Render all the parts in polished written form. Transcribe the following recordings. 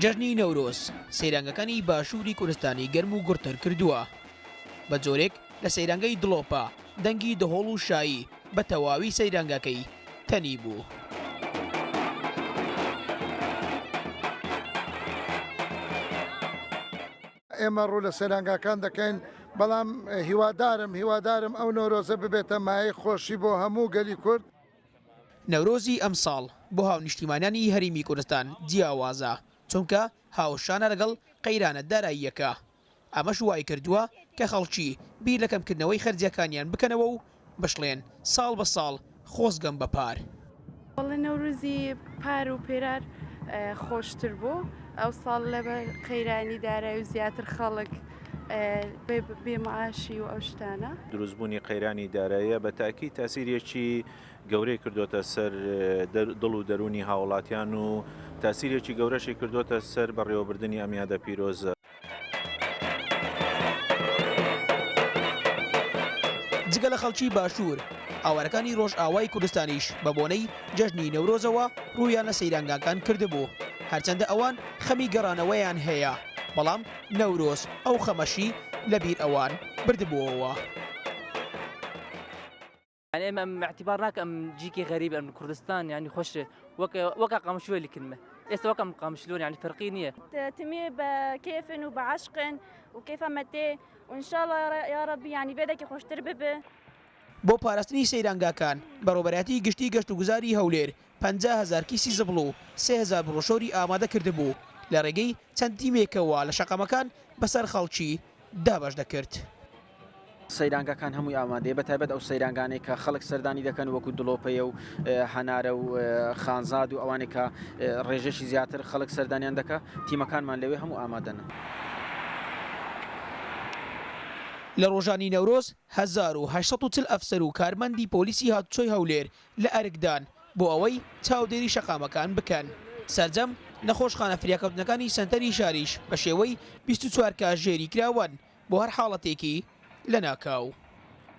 جەژنی نەورۆز سەیرانگەکانی باشووری کوردستانی گەرم و گورتر کردووە. بە جۆرێک لە سەیرانگەی دڵۆپە دەنگی دهۆڵ و شایی بە تەواوی سەیرانگەکەی تەنی بوو. ئێمە ڕوو لە سەیرانگاکان دەکەین، بەڵام هیوادارم ئەو نۆرۆزە ببێتە مایەی خۆشی بۆ هەموو گەلی کورد. نەورۆزی ئەمساڵ بۆ هاونیشتیمانیانی هەرێمی کوردستان جیاوازە، چونکە هاوشانە لەگەڵ قەیرانە داراییەکە. ئەمەش وای کردووە کە خەڵکی بیر لە کەمکردنەوەی خەرجیەکانیان بکەنەوە و بشڵێن ساڵ بە ساڵ خۆزگەم بە پار. وەڵێ نەورۆزی پار و پێرار خۆشتر بوو. ئەو ساڵ لە قەیرانی دارایی و زیاتر خەڵک بێمەعاشی و ئەو شتانە. دروستبوونی قەیرانی داراییە بە تاکی تاسیرێکی گەورەی کردوتە سەر دڵ و دەرونی هاوڵاتیان و تاسیرێکی گەورەشی کردوتە سەر بەڕێوەبردننی ئەمیادە پیرۆزە. جگە لە خەڵکی باشوور، ئاوارەکانی ڕۆژ ئاوای کوردستانیش بە بۆنەی جەژنی نەورۆزەوە ڕوویان لە سەیرانگاکان کردبوو. هەرچەندە ئەوان خەمی گەڕانەوەیان هەیە، بەڵام نەورۆز ئەو خەمەشی لەبیر ئەوان بردبووەوە. يعني ام اعتبار ناك ام جيكي غريب ام كردستان يعني خوش وكا قامشلون الكلمه وكا قامشلون يعني فرقينيه تمي بكيف وبعشق وكيف متى وان شاء الله يا رب يعني بيدك خوش ترببه. بۆ پاراستنی سەیرانگاکان بەڕۆبەرەتی گشتی گەشت و گوزاری هەولێر 50,000 کیسی زبڵ و 3,000 بڕۆشۆری ئامادە کردبوو لە ڕێگەی چەند تیمێکەوە لە شەقەمەکان بەسەر خەڵکی دابەش دەکرد. سەیرانگاکان هەمووی ئامادەیە، بەتایبەت ئەو سەیرانگانێک کە خەڵک سەردانی دەکەن وەکو دڵۆپەیە و هەنارە و خانزاد و ئەوانێک کە ڕێژەشی زیاتر خەڵک سەردانیان دەکە، تیمەکانمان لەوێ هەموو ئامادەن. لە ڕۆژانی نەورۆز 1840 ئەفسەر و کارمەندی پۆلیسی هاتوچۆی هەولێر لە ئەرکدان بۆ ئەوەی چاودێری شەقامەکان بکەن. سەرجەم نەخۆشخانە فریاکەوتنەکانی سەنتەری شاریش بە شێوەی 24 کاتژێری کراون بۆ هەر حاڵەتێکی لە ناکاو.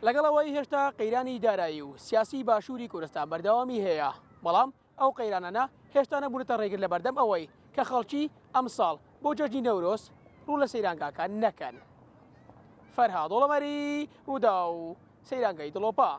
لەگەڵەوەی هێشتا قەیرانی دارایی و سیاسی باشووری کوردستان بەردەوامی هەیە، بەڵام ئەو قەیرانانە هێشتا نەبوونەتە ڕێگر لە بەردەم ئەوەی کە خەڵکی ئەمساڵ بۆ جەژنی نەورۆز ڕوو لە سەیرانگاکان نەکەن. فەرهاد وڵەمەری ڕوودا و سەیرانگەی دڵۆپە.